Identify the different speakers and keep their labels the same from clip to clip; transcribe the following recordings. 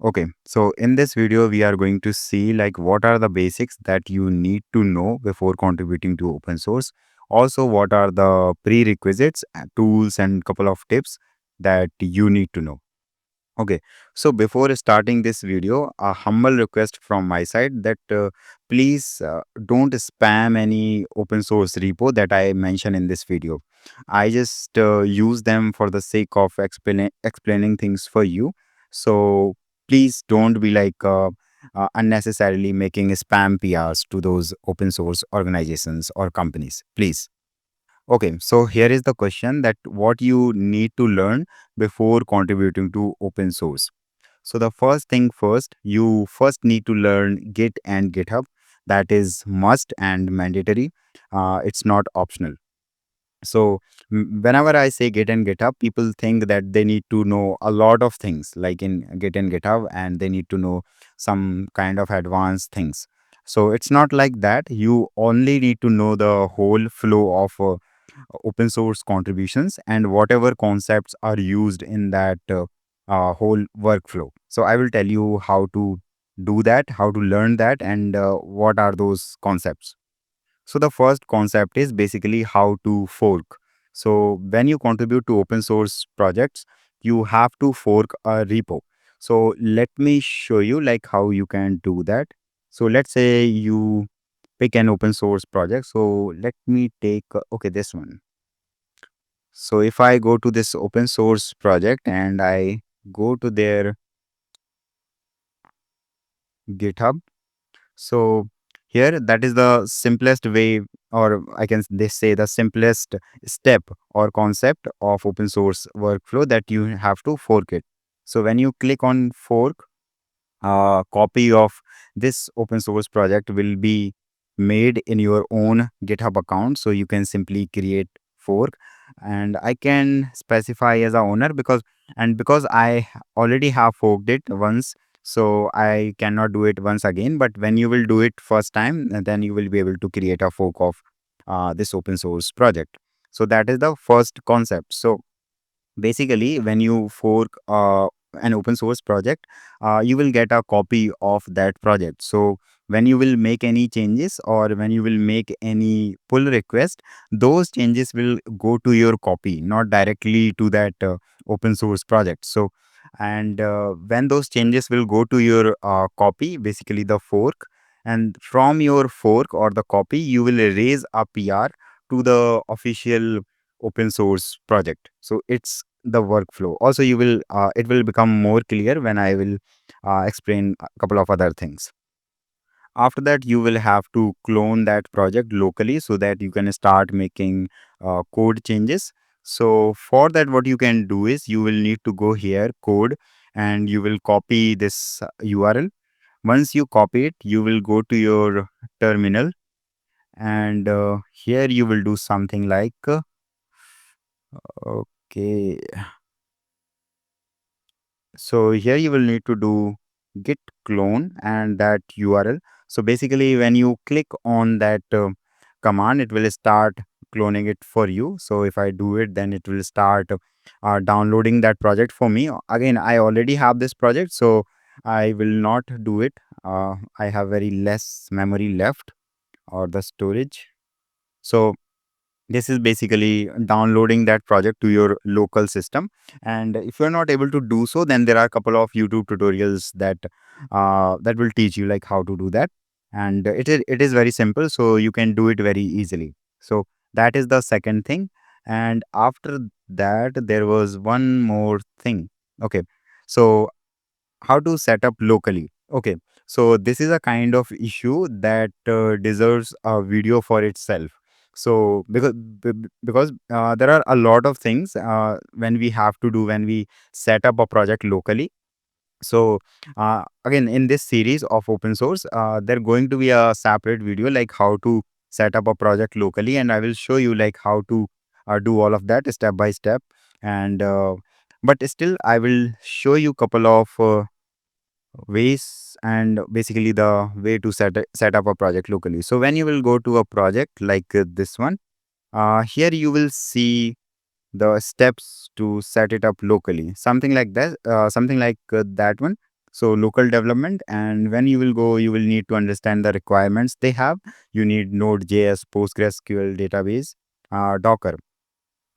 Speaker 1: Okay, so in this video, we are going to see like what are the basics that you need to know before contributing to open source. Also, what are the prerequisites, tools, and couple of tips that you need to know. Okay, so before starting this video, a humble request from my side that please don't spam any open source repo that I mention in this video. I just use them for the sake of explaining things for you. So please don't be like unnecessarily making spam PRs to those open source organizations or companies. Please. Okay, so here is the question that what you need to learn before contributing to open source. So the first thing first, you first need to learn Git and GitHub. That is must and mandatory. It's not optional. So whenever I say Git and GitHub, people think that they need to know a lot of things like in Git and GitHub, and they need to know some kind of advanced things. So it's not like that. You only need to know the whole flow of open source contributions and whatever concepts are used in that whole workflow. So I will tell you how to do that, how to learn that, and what are those concepts. So the first concept is basically how to fork. So when you contribute to open source projects, you have to fork a repo. So let me show you like how you can do that. So let's say you pick an open source project. So let me take okay, this one. So if I go to this open source project and I go to their GitHub, so here that is the simplest way, or I can they say the simplest step or concept of open source workflow that you have to fork it. So when you click on fork, a copy of this open source project will be made in your own GitHub account. So you can simply create fork, and I can specify as a owner because I already have forked it once. So I cannot do it once again. But when you will do it first time, then you will be able to create a fork of this open source project. So that is the first concept. So basically when you fork an open source project, you will get a copy of that project. So when you will make any changes or when you will make any pull request, those changes will go to your copy, not directly to that open source project. So and when those changes will go to your copy, basically the fork, and from your fork or the copy you will raise a PR to the official open source project. So it's the workflow. Also, you will it will become more clear when I will explain a couple of other things. After that, you will have to clone that project locally so that you can start making code changes. So for that, what you can do is you will need to go here, code, and you will copy this URL. Once you copy it, you will go to your terminal, and here you will do something like okay. So here you will need to do git clone and that URL. So basically when you click on that command, it will start cloning it for you. So if I do it, then it will start downloading that project for me. Again, I already have this project, so I will not do it. I have very less memory left or the storage. So this is basically downloading that project to your local system. And if you're not able to do so, then there are a couple of YouTube tutorials that that will teach you like how to do that. And it is very simple, so you can do it very easily. So that is the second thing. And after that, there was one more thing. Okay, so how to set up locally. Okay, so this is a kind of issue that deserves a video for itself. So because there are a lot of things when we have to do when we set up a project locally. So again, in this series of open source, there going to be a separate video like how to set up a project locally, and I will show you like how to do all of that step by step. And but still I will show you couple of ways and basically the way to set up a project locally. So when you will go to a project like this one, here you will see the steps to set it up locally, something like that one. So local development, and when you will go, you will need to understand the requirements they have. You need Node.js, PostgreSQL database, Docker.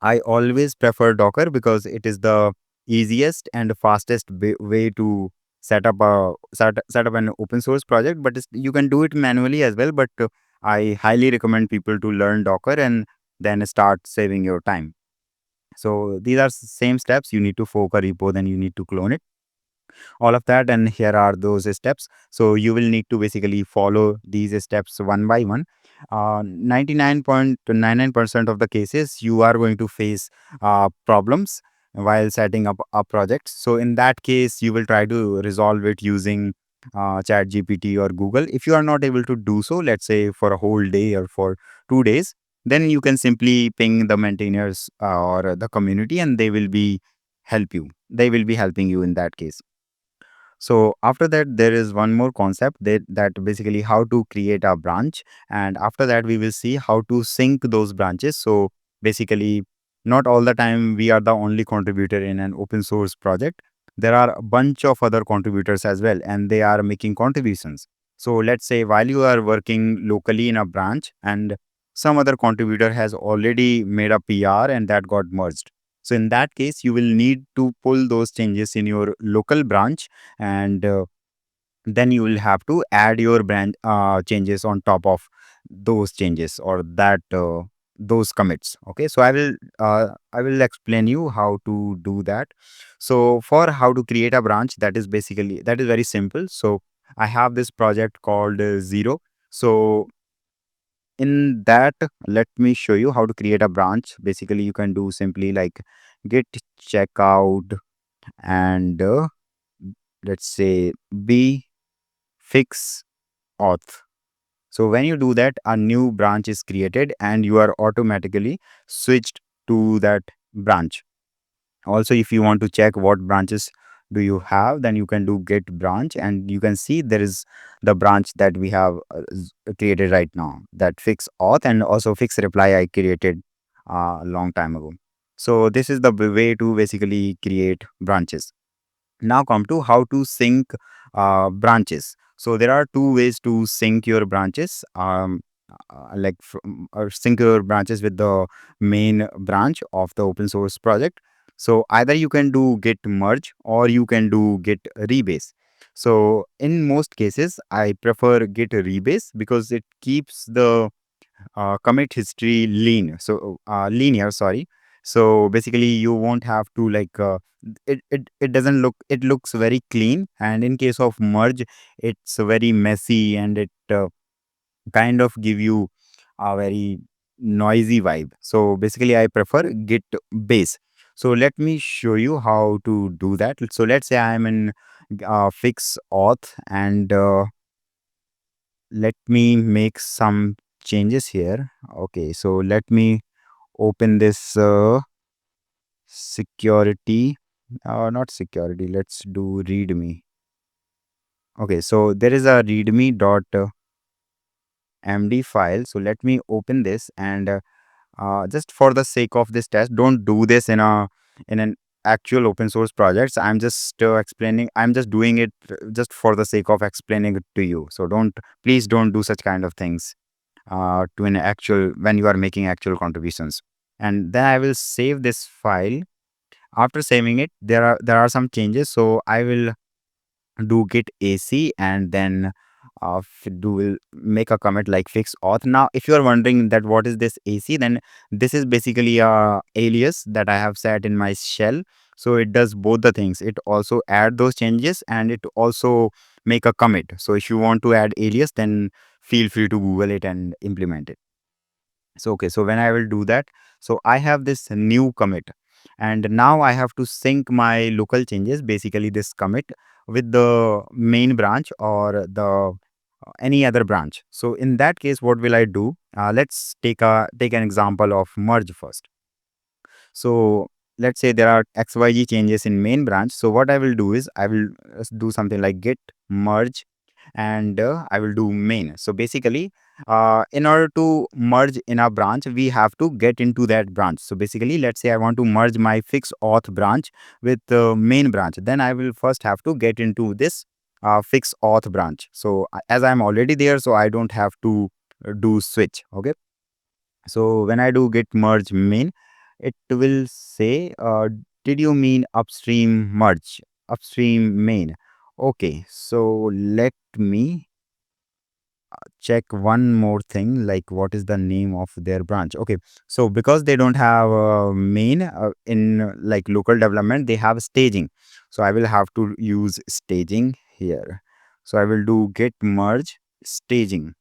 Speaker 1: I always prefer Docker because it is the easiest and fastest way to set up an open source project. But you can do it manually as well. But I highly recommend people to learn Docker and then start saving your time. So these are same steps. You need to fork a repo, then you need to clone it, all of that, and here are those steps. So you will need to basically follow these steps one by one. 99.99% of the cases you are going to face problems while setting up a project. So in that case, you will try to resolve it using chat gpt or Google. If you are not able to do so, let's say for a whole day or for 2 days, then you can simply ping the maintainers or the community, and they will be helping you in that case. So after that, there is one more concept that basically how to create a branch. And after that, we will see how to sync those branches. So basically, not all the time we are the only contributor in an open source project. There are a bunch of other contributors as well, and they are making contributions. So let's say while you are working locally in a branch and some other contributor has already made a PR and that got merged. So in that case, you will need to pull those changes in your local branch, and then you will have to add your brand changes on top of those changes, or that those commits. Okay, so I will explain you how to do that. So for how to create a branch, that is very simple. So I have this project called Zero. So in that, let me show you how to create a branch. Basically, you can do simply like git checkout and let's say b fix auth. So when you do that, a new branch is created and you are automatically switched to that branch. Also, if you want to check what branches do you have, then you can do git branch, and you can see there is the branch that we have created right now, that fix auth and also fix reply I created a long time ago. So this is the way to basically create branches. Now come to how to sync branches. So there are two ways to sync your branches, or sync your branches with the main branch of the open source project. So either you can do git merge or you can do git rebase. So in most cases, I prefer git rebase because it keeps the commit history linear, sorry. So basically you won't have to it doesn't look, it looks very clean, and in case of merge, it's very messy, and it kind of give you a very noisy vibe. So basically I prefer git base. So let me show you how to do that. So let's say I'm in fix auth, and let me make some changes here. Okay, so let me open this security, not security, let's do readme. Okay, so there is a readme dot md file. So let me open this, and just for the sake of this test, don't do this in an actual open source projects. I'm just explaining, I'm just doing it just for the sake of explaining it to you. So please don't do such kind of things to an actual, when you are making actual contributions. And then I will save this file. After saving it, there are some changes. So I will do git ac, and then will make a commit like fix auth. Now if you are wondering that what is this ac, then this is basically a alias that I have set in my shell. So it does both the things. It also add those changes, and it also make a commit. So if you want to add alias, then feel free to Google it and implement it. So okay, so when I will do that, so I have this new commit, and now I have to sync my local changes, basically this commit, with the main branch or the any other branch. So in that case, what will I do? Let's take an example of merge first. So let's say there are xyz changes in main branch. So what I will do is I will do something like git merge and I will do main. So basically, in order to merge in a branch, we have to get into that branch. So basically, let's say I want to merge my fix auth branch with the main branch. Then I will first have to get into this fix auth branch. So as I'm already there, so I don't have to do switch. Okay. So when I do git merge main, it will say, did you mean upstream merge, upstream main? Okay, so let me check one more thing, like what is the name of their branch. Okay, so because they don't have main in like local development, they have staging. So I will have to use staging here. So I will do git merge staging.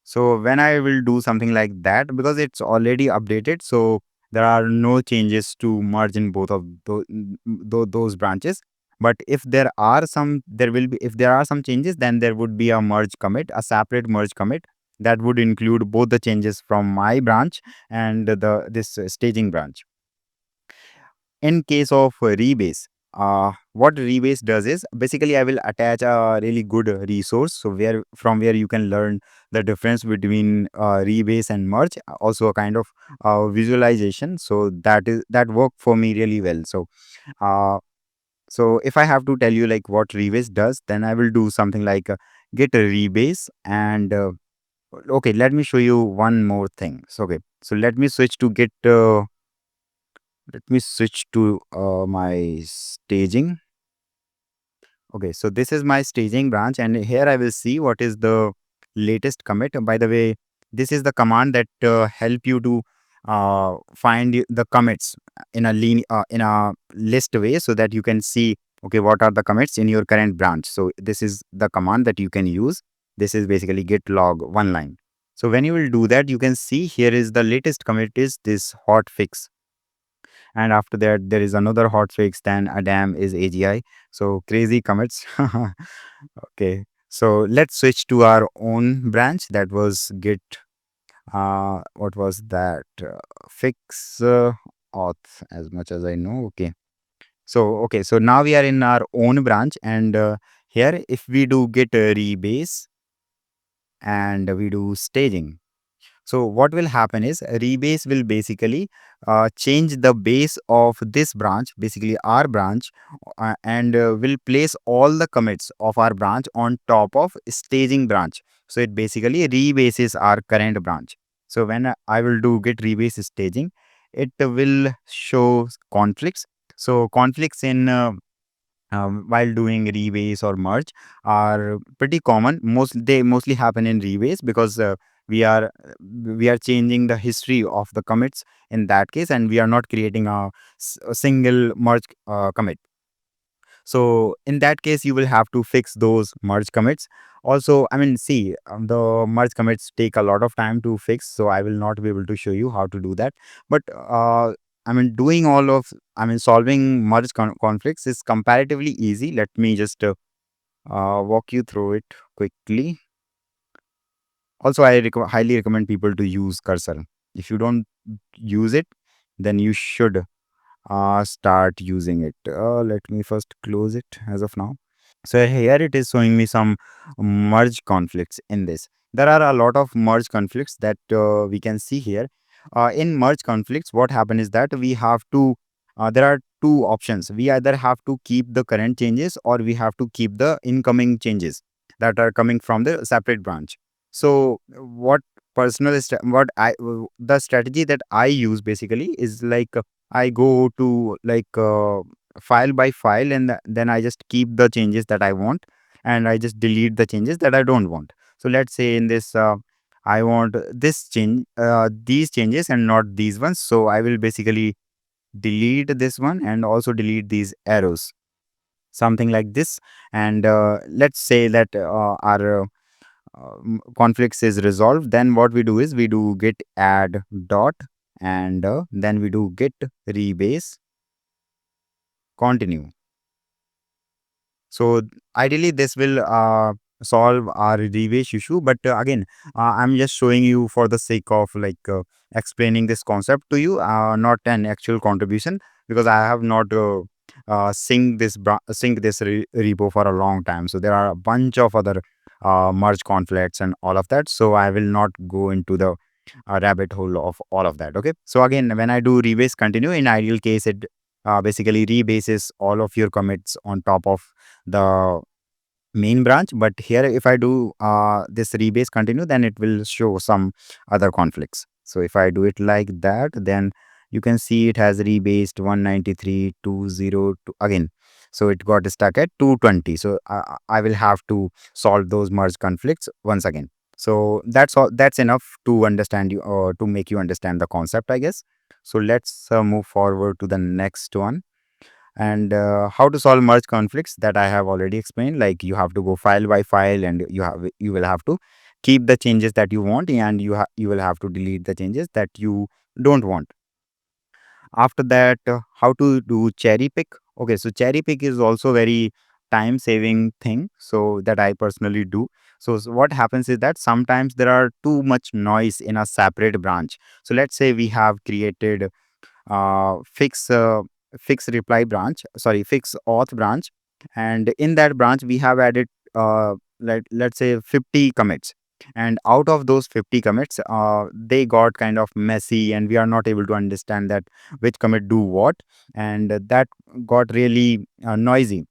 Speaker 1: So when I will do something like that, because it's already updated, so there are no changes to merge in both of those branches. But if there are some, there will be, if there are some changes, then there would be a merge commit, a separate merge commit that would include both the changes from my branch and this staging branch. In case of rebase, what rebase does is basically I will attach a really good resource, so where from where you can learn the difference between rebase and merge, also a kind of visualization. So that worked for me really well. Uh, so if I have to tell you like what rebase does, then I will do something like get a rebase and okay, let me show you one more thing. So okay, so let me switch to get let me switch to my staging. Okay, so this is my staging branch, and here I will see what is the latest commit. By the way, this is the command that help you to find the commits in a in a list way, so that you can see okay what are the commits in your current branch. So this is the command that you can use. This is basically git log one line. So when you will do that, you can see here is the latest commit is this hot fix, and after that there is another hotfix, then Adam is AGI. So crazy commits. Okay, so let's switch to our own branch, that was git what was that fix auth, as much as I know. Okay, so okay, so now we are in our own branch, and here if we do git rebase and we do staging, so what will happen is rebase will basically change the base of this branch, basically our branch, and will place all the commits of our branch on top of staging branch. So it basically rebases our current branch. So when I will do git rebase staging, it will show conflicts. So conflicts in while doing rebase or merge are pretty common. They mostly happen in rebase because we are changing the history of the commits in that case, and we are not creating a single merge commit. So in that case, you will have to fix those merge commits. Also, I mean, see, the merge commits take a lot of time to fix, so I will not be able to show you how to do that. But I mean, I mean, solving merge conflicts is comparatively easy. Let me just walk you through it quickly. Also, I highly recommend people to use cursor. If you don't use it, then you should start using it. Let me first close it as of now. So here it is showing me some merge conflicts in this. There are a lot of merge conflicts that we can see here. In merge conflicts, what happen is that we have to, there are two options. We either have to keep the current changes, or we have to keep the incoming changes that are coming from the separate branch. So what the strategy that I use basically is like I go to like file by file, and then I just keep the changes that I want, and I just delete the changes that I don't want. So let's say in this I want this change, these changes and not these ones. So I will basically delete this one and also delete these arrows, something like this. And let's say that our conflicts is resolved. Then what we do is we do git add dot, and then we do git rebase continue. So ideally, this will solve our rebase issue. But again, I'm just showing you for the sake of like explaining this concept to you, not an actual contribution, because I have not sync this repo for a long time. So there are a bunch of other merge conflicts and all of that. So I will not go into the rabbit hole of all of that. Okay. So again, when I do rebase continue, in ideal case, it basically rebases all of your commits on top of the main branch. But here, if I do this rebase continue, then it will show some other conflicts. So if I do it like that, then you can see it has rebased 193 202 again. So it got stuck at 220. So I will have to solve those merge conflicts once again. So that's all. That's enough to understand you, or to make you understand the concept, I guess. So let's move forward to the next one. And how to solve merge conflicts, that I have already explained. Like, you have to go file by file, and you will have to keep the changes that you want, and you will have to delete the changes that you don't want. After that, how to do cherry pick. Okay, so cherry pick is also very time saving thing, so that I personally do. So what happens is that sometimes there are too much noise in a separate branch. So let's say we have created fix fix reply branch, sorry, fix auth branch, and in that branch we have added let's say 50 commits, and out of those 50 commits, they got kind of messy, and we are not able to understand that which commit do what, and that got really noisy.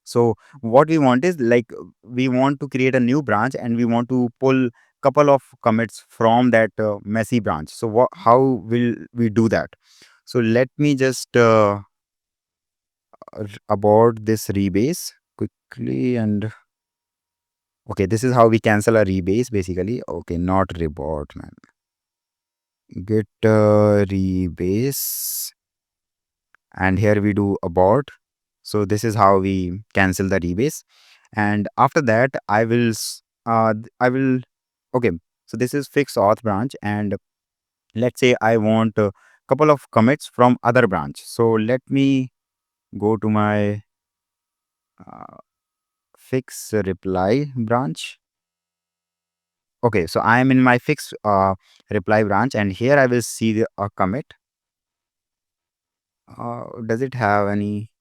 Speaker 1: So what we want is, like, we want to create a new branch, and we want to pull couple of commits from that messy branch. So how will we do that? So let me just abort this rebase quickly. And okay, this is how we cancel a rebase basically. Okay, not rebort, man. Git rebase, and here we do abort. So this is how we cancel the rebase. And after that, I will, okay, so this is fix auth branch, and let's say I want a couple of commits from other branch. So let me go to my uh, fix reply branch. Okay, so I am in my fix reply branch, and here I will see a commit. Does it have any?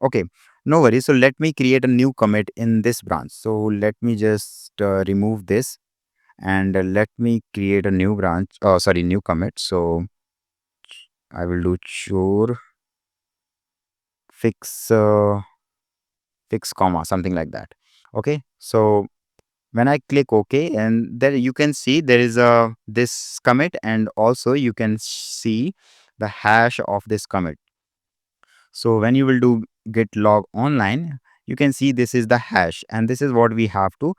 Speaker 1: Okay, no worries. So let me create a new commit in this branch. So let me just remove this, and let me create a new branch. Oh, sorry, new commit. So I will do chore fix fix comma, something like that. Okay, so when I click OK, and there you can see there is a this commit, and also you can see the hash of this commit. So when you will do git log online, you can see this is the hash, and this is what we have to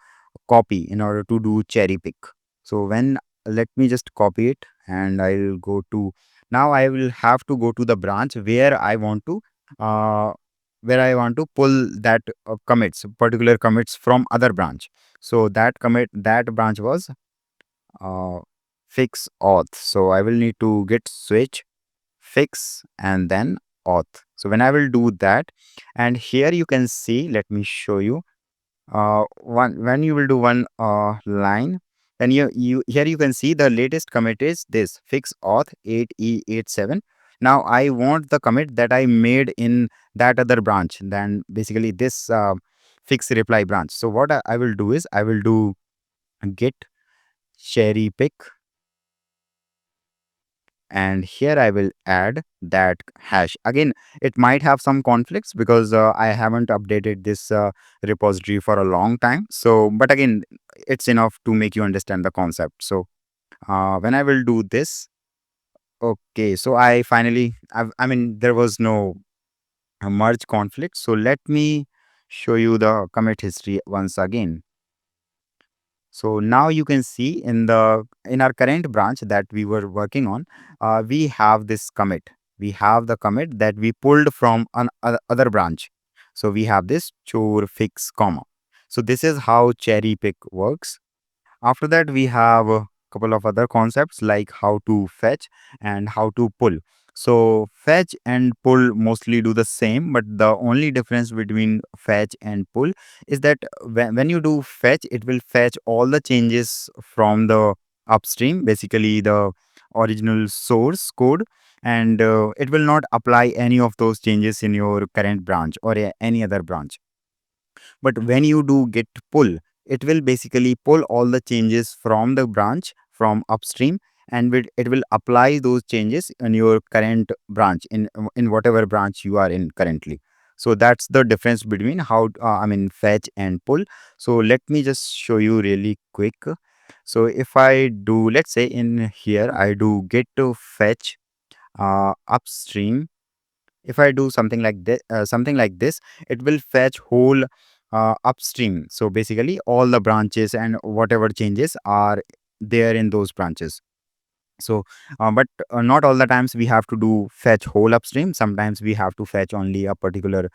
Speaker 1: copy in order to do cherry pick. So when, let me just copy it, and I'll go to, now I will have to go to the branch uh where I want to pull that particular commits from other branch. So that branch was uh fix auth. So I will need to git switch fix and then auth. So when I will do that, and here you can see, let me show you, one when you will do one line, then you here you can see the latest commit is this fix auth 8e87. Now I want the commit that I made in that other branch, then basically this fix reply branch. So what I will do is, I will do git cherry pick, and here I will add that hash. Again, it might have some conflicts because I haven't updated this repository for a long time. So, but again, it's enough to make you understand the concept. So, when I will do this, okay, so I mean, there was no merge conflict. So, let me show you the commit history once again. So now you can see in our current branch that we were working on, we have this commit. We have the commit that we pulled from an other branch. So we have this chore fix comma. So this is how cherry pick works. After that, we have a couple of other concepts like how to fetch and how to pull. So fetch and pull mostly do the same, but the only difference between fetch and pull is that when you do fetch, it will fetch all the changes from the upstream, basically the original source code. and it will not apply any of those changes in your current branch or any other branch. But when you do git pull, it will basically pull all the changes from the branch from upstream, and it will apply those changes in your current branch, in whatever branch you are in currently. So that's the difference between how fetch and pull. So let me just show you really quick. So if I do, let's say in here I do git to fetch upstream. If I do something like this, it will fetch whole upstream. So basically all the branches and whatever changes are there in those branches. So but not all the times we have to do fetch whole upstream. Sometimes we have to fetch only a particular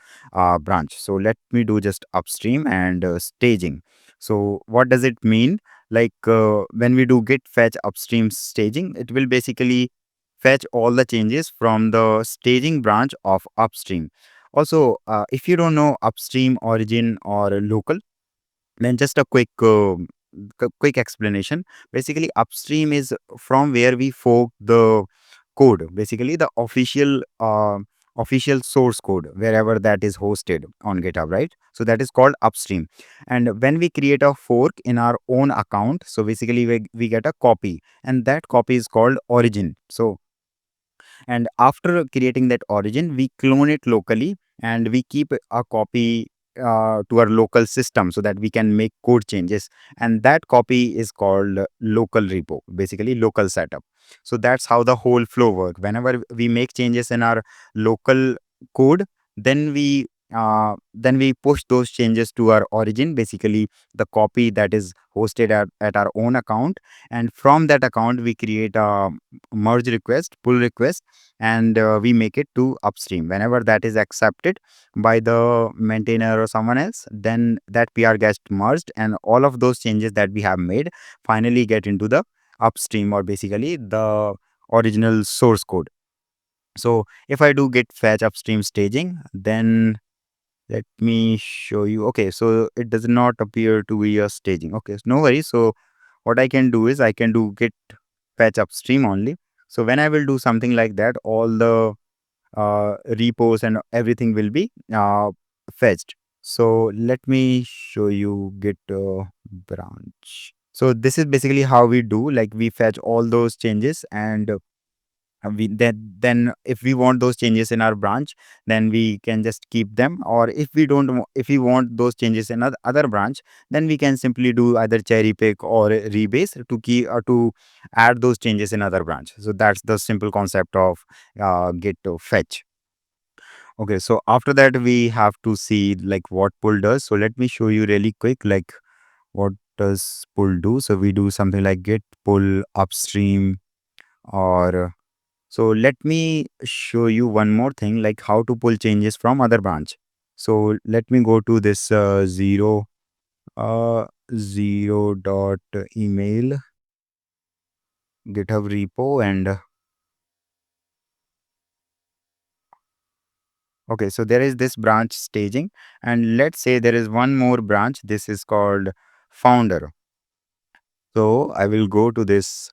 Speaker 1: branch. So let me do just upstream and staging. So what does it mean? Like when we do git fetch upstream staging, it will basically fetch all the changes from the staging branch of upstream. Also, if you don't know upstream, origin, or local, then just a quick explanation. Basically, upstream is from where we fork the code. Basically, the official source code, wherever that is hosted on GitHub, right? So that is called upstream. And when we create a fork in our own account, so basically we get a copy, and that copy is called origin. So and after creating that origin, we clone it locally, and we keep a copy to our local system so that we can make code changes. And that copy is called local repo, basically local setup. So that's how the whole flow work. Whenever we make changes in our local code, then we push those changes to our origin, basically the copy that is hosted at our own account. And from that account, we create a merge request, pull request, and we make it to upstream. Whenever that is accepted by the maintainer or someone else, then that PR gets merged, and all of those changes that we have made finally get into the upstream, or basically the original source code. So if I do git fetch upstream staging, then let me show you. Okay, so it does not appear to be a staging. Okay, so no worries. So what I can do is I can do git fetch upstream only. So when I will do something like that, all the repos and everything will be fetched. So let me show you git branch. So this is basically how we do, like we fetch all those changes, and we then if we want those changes in our branch, then we can just keep them. Or if we don't if we want those changes in other branch, then we can simply do either cherry pick or rebase to key or to add those changes in other branch. So that's the simple concept of git to fetch. Okay, so after that we have to see like what pull does. So let me show you really quick, like what does pull do. So we do something like git pull upstream, or so let me show you one more thing, like how to pull changes from other branch. So let me go to this uh, zero dot email GitHub repo, and okay, so there is this branch staging, and let's say there is one more branch. This is called founder. So I will go to this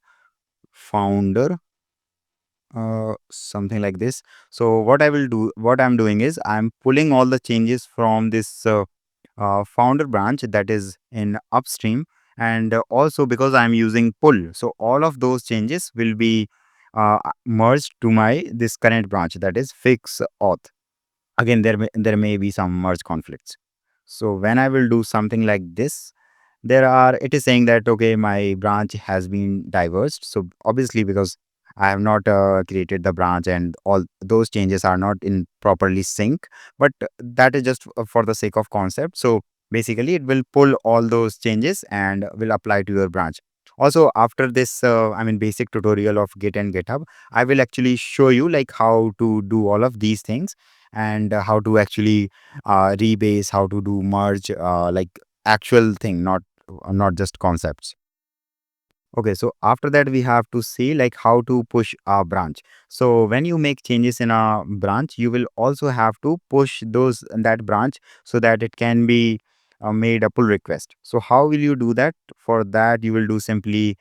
Speaker 1: founder, something like this. So what I'm doing is I'm pulling all the changes from this founder branch that is in upstream. And also because I'm using pull, so all of those changes will be merged to my this current branch, that is fix auth. Again, there may be some merge conflicts. So when I will do something like this, it is saying that okay, my branch has been diverged. So obviously because I have not created the branch, and all those changes are not in properly sync, but that is just for the sake of concept. So basically it will pull all those changes and will apply to your branch. Also, after this basic tutorial of git and github, I will actually show you like how to do all of these things, and how to actually rebase, how to do merge, like actual thing, not just concepts. Okay, so after that we have to see like how to push a branch. So when you make changes in a branch, you will also have to push those that branch so that it can be made a pull request. So how will you do that? For that, you will do simply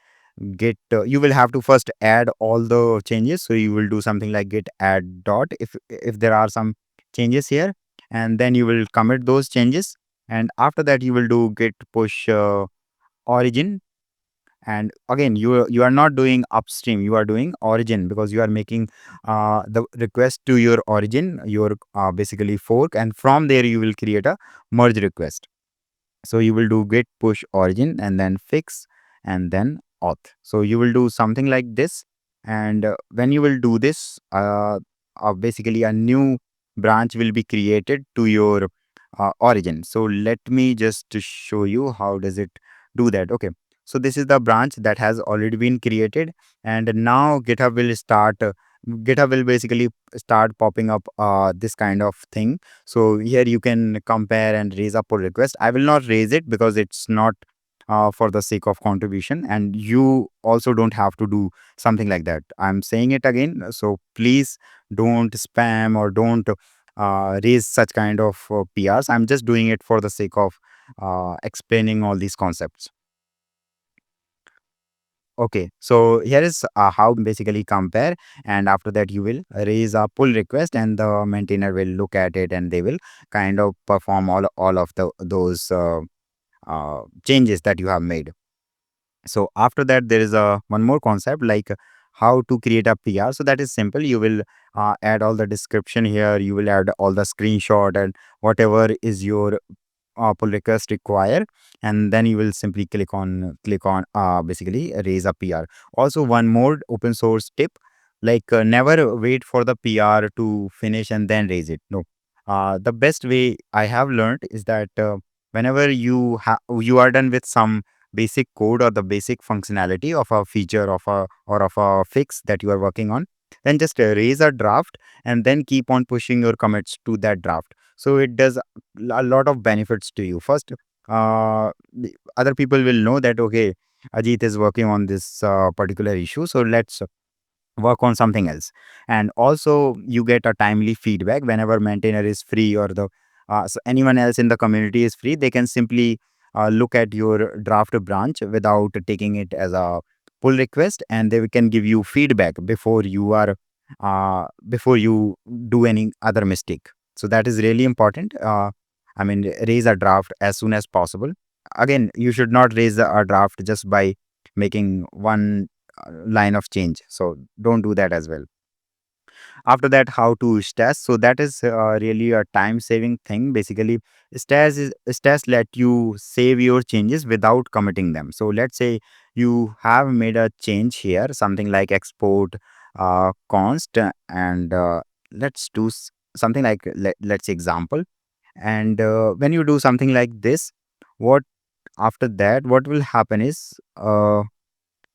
Speaker 1: git you will have to first add all the changes. So you will do something like git add dot if there are some changes here, and then you will commit those changes, and after that you will do git push origin. And again, you are not doing upstream, you are doing origin, because you are making the request to your origin, your basically fork, and from there you will create a merge request. So you will do git push origin and then fix and then auth. So you will do something like this. And when you will do this, basically a new branch will be created to your origin. So let me just show you how does it do that. Okay. So this is the branch that has already been created, and now GitHub will basically start popping up this kind of thing. So here you can compare and raise a pull request. I will not raise it because it's not for the sake of contribution, and you also don't have to do something like that. I'm saying it again. So please don't spam or don't raise such kind of PRs. I'm just doing it for the sake of explaining all these concepts. Okay, so here is how basically compare, and after that you will raise a pull request, and the maintainer will look at it, and they will kind of perform all of those changes that you have made. So after that, there is a one more concept like how to create a PR. So that is simple. You will add all the description here. You will add all the screenshot and whatever is your pull request require, and then you will simply click on basically raise a PR. Also, one more open source tip, like never wait for the PR to finish and then raise it. No, the best way I have learned is that whenever you are done with some basic code or the basic functionality of a feature of a fix that you are working on, then just raise a draft and then keep on pushing your commits to that draft. So it does a lot of benefits to you. First, other people will know that okay, Ajeet is working on this particular issue, so let's work on something else. And also you get a timely feedback whenever maintainer is free, or so anyone else in the community is free, they can simply look at your draft branch without taking it as a pull request, and they can give you feedback before you do any other mistake. So that is really important. I mean, raise a draft as soon as possible. Again, you should not raise a draft just by making one line of change. So don't do that as well. After that, how to stash. So that is really a time saving thing. Basically, stash let you save your changes without committing them. So let's say you have made a change here, something like export const, and let's do something like let's say example. And when you do something like this, what after that what will happen is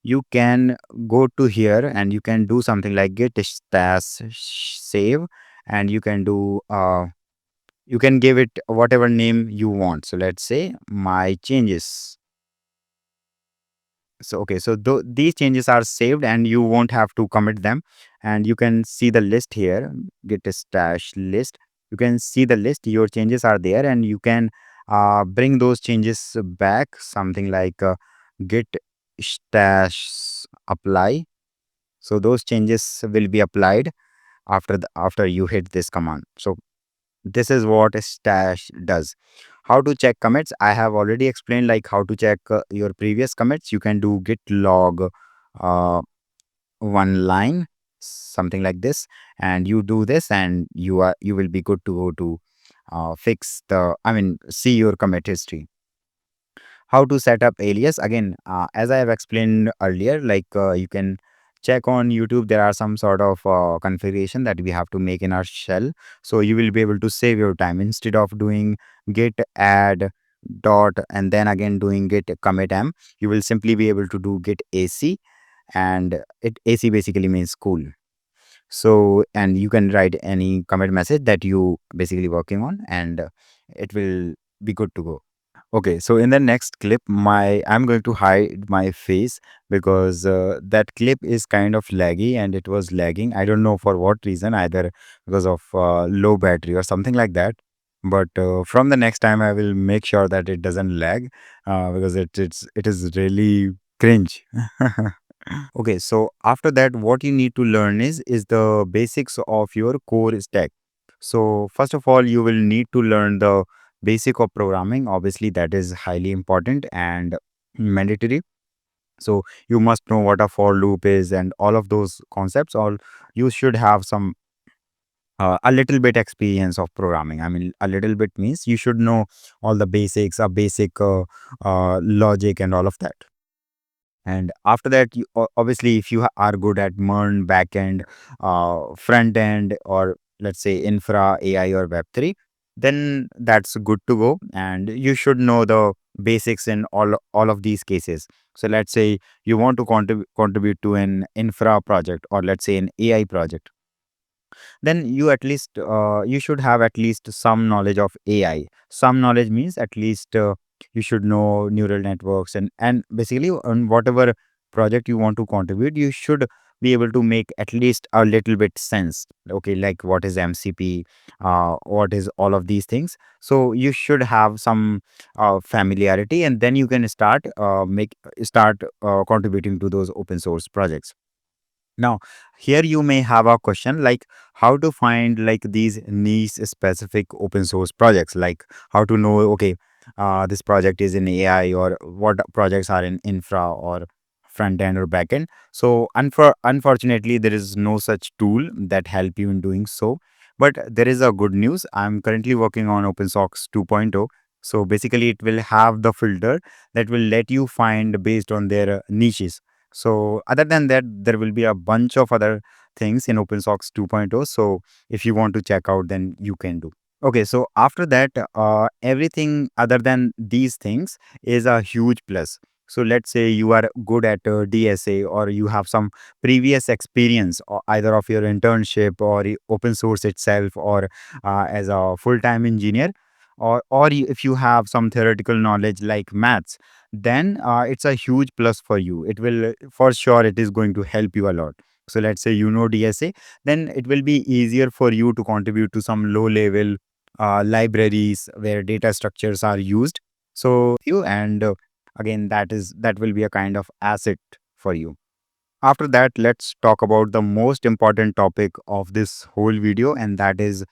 Speaker 1: you can go to here and you can do something like git stash save, and you can do you can give it whatever name you want. So let's say my changes. So okay, so these changes are saved and you won't have to commit them, and you can see the list here, git stash list. You can see the list, your changes are there, and you can bring those changes back, something like git stash apply. So those changes will be applied after you hit this command. So this is what a stash does. How to check commits? I have already explained like how to check your previous commits. You can do git log uh, one line, something like this, and you do this, and you will be good to go to fix the I mean see your commit history. How to set up alias? Again, as I have explained earlier, like you can check on YouTube, there are some sort of configuration that we have to make in our shell, so you will be able to save your time. Instead of doing git add dot and then again doing git commit m, you will simply be able to do git ac, and ac basically means cool. So and you can write any commit message that you basically working on, and it will be good to go. Okay, so in the next clip, I'm going to hide my face because that clip is kind of laggy, and it was lagging. I don't know for what reason, either because of low battery or something like that. But from the next time, I will make sure that it doesn't lag because it is really cringe. Okay, so after that, what you need to learn is the basics of your core stack. So first of all, you will need to learn the basic of programming. Obviously, that is highly important and mandatory. So you must know what a for loop is and all of those concepts. All you should have some a little bit experience of programming. I mean, a little bit means you should know all the basics, a basic logic and all of that. And after that, obviously, if you are good at MERN, backend, front end, or let's say infra, AI, or Web3, then that's good to go. And you should know the basics in all of these cases. So let's say you want to contribute to an infra project, or let's say an AI project, then you at least you should have at least some knowledge of AI. Some knowledge means at least you should know neural networks, and basically on whatever project you want to contribute, you should be able to make at least a little bit sense. Okay, like what is MCP, what is all of these things. So you should have some familiarity, and then you can start contributing to those open source projects. Now, here you may have a question like how to find like these niche specific open source projects, like how to know, okay, this project is in AI or what projects are in infra or front end or back end. So, unfortunately, there is no such tool that help you in doing so. But there is a good news. I'm currently working on OpenSox 2.0. So basically, it will have the filter that will let you find based on their niches. So other than that, there will be a bunch of other things in OpenSox 2.0. So if you want to check out, then you can do. Okay, so after that, everything other than these things is a huge plus. So let's say you are good at DSA, or you have some previous experience or either of your internship or open source itself, or as a full-time engineer, if you have some theoretical knowledge like maths, then it's a huge plus for you. It will, for sure, it is going to help you a lot. So let's say you know DSA, then it will be easier for you to contribute to some low level libraries where data structures are used. So you and again, that will be a kind of asset for you. After that, let's talk about the most important topic of this whole video, and that is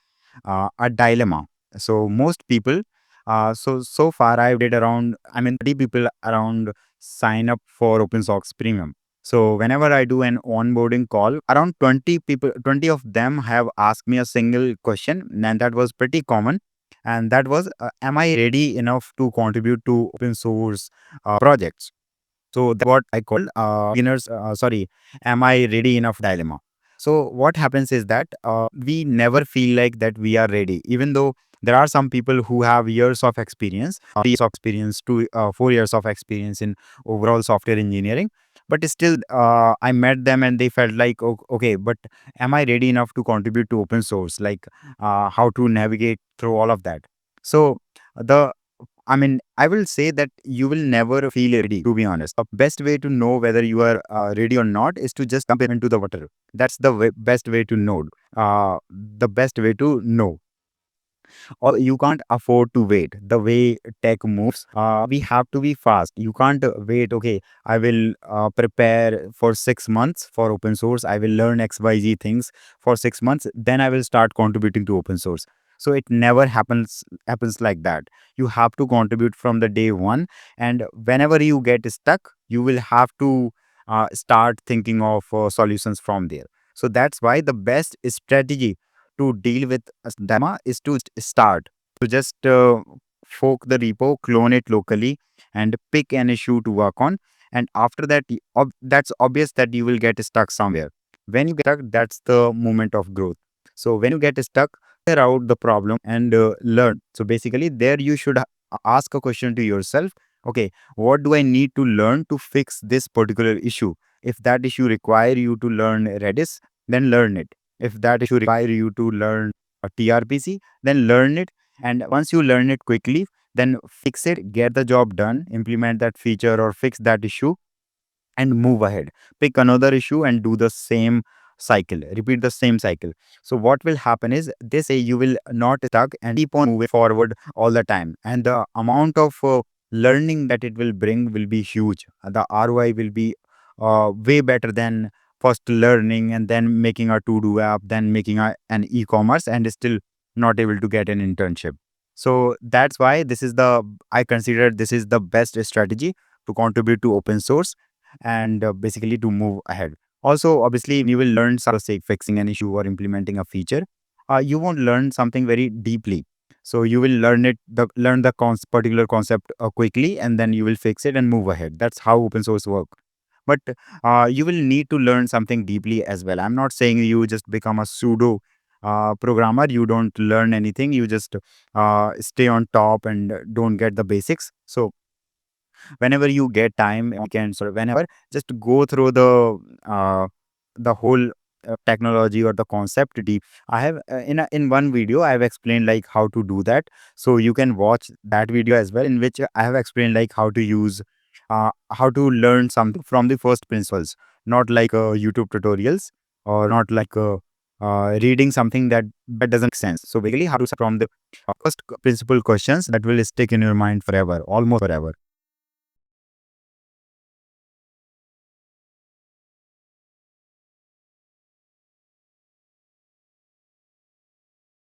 Speaker 1: a dilemma. So most people, so far I've did around, I mean, 30 people around sign up for OpenSox Premium. So whenever I do an onboarding call, around 20 people, 20 of them have asked me a single question, and that was pretty common. And that was, am I ready enough to contribute to open source projects? So that's what I call am I ready enough dilemma. So what happens is that we never feel like that we are ready, even though there are some people who have years of experience, 3 years of experience, 4 years of experience in overall software engineering. But still, I met them and they felt like, okay, but am I ready enough to contribute to open source? Like how to navigate through all of that. So the I mean, I will say that you will never feel ready, to be honest. The best way to know whether you are ready or not is to just jump into the water. That's the best way to know. The best way to know, or you can't afford to wait. The way tech moves, we have to be fast. You can't wait. Okay, I will prepare for 6 months for open source. I will learn XYZ things for 6 months. Then I will start contributing to open source. So it never happens like that. You have to contribute from the day one, and whenever you get stuck, you will have to start thinking of solutions from there. So that's why the best strategy to deal with a dilemma is to start. To just fork the repo, clone it locally, and pick an issue to work on. And after that, that's obvious that you will get stuck somewhere. When you get stuck, that's the moment of growth. So when you get stuck, figure out the problem and learn. So basically, there you should ask a question to yourself. Okay, what do I need to learn to fix this particular issue? If that issue require you to learn Redis, then learn it. If that issue require you to learn a TRPC, then learn it. And once you learn it quickly, then fix it, get the job done, implement that feature or fix that issue, and move ahead. Pick another issue and do the same cycle, repeat the same cycle. So what will happen is this, you will not stuck and keep on moving forward all the time. And the amount of learning that it will bring will be huge. The ROI will be way better than first learning and then making a to-do app, then making an e-commerce and still not able to get an internship. So that's why I consider this is the best strategy to contribute to open source and basically to move ahead. Also, obviously, you will learn some say fixing an issue or implementing a feature. You won't learn something very deeply. So you will learn the particular concept quickly, and then you will fix it and move ahead. That's how open source work. But you will need to learn something deeply as well. I'm not saying you just become a pseudo programmer. You don't learn anything. You just stay on top and don't get the basics. So whenever you get time, weekends or whenever, just go through the whole technology or the concept deep. I have in one video I have explained like how to do that, so you can watch that video as well, in which I have explained like how to use how to learn something from the first principles, not like YouTube tutorials or not like reading something that doesn't make sense. So basically how to start from the first principle questions that will stick in your mind forever, almost forever.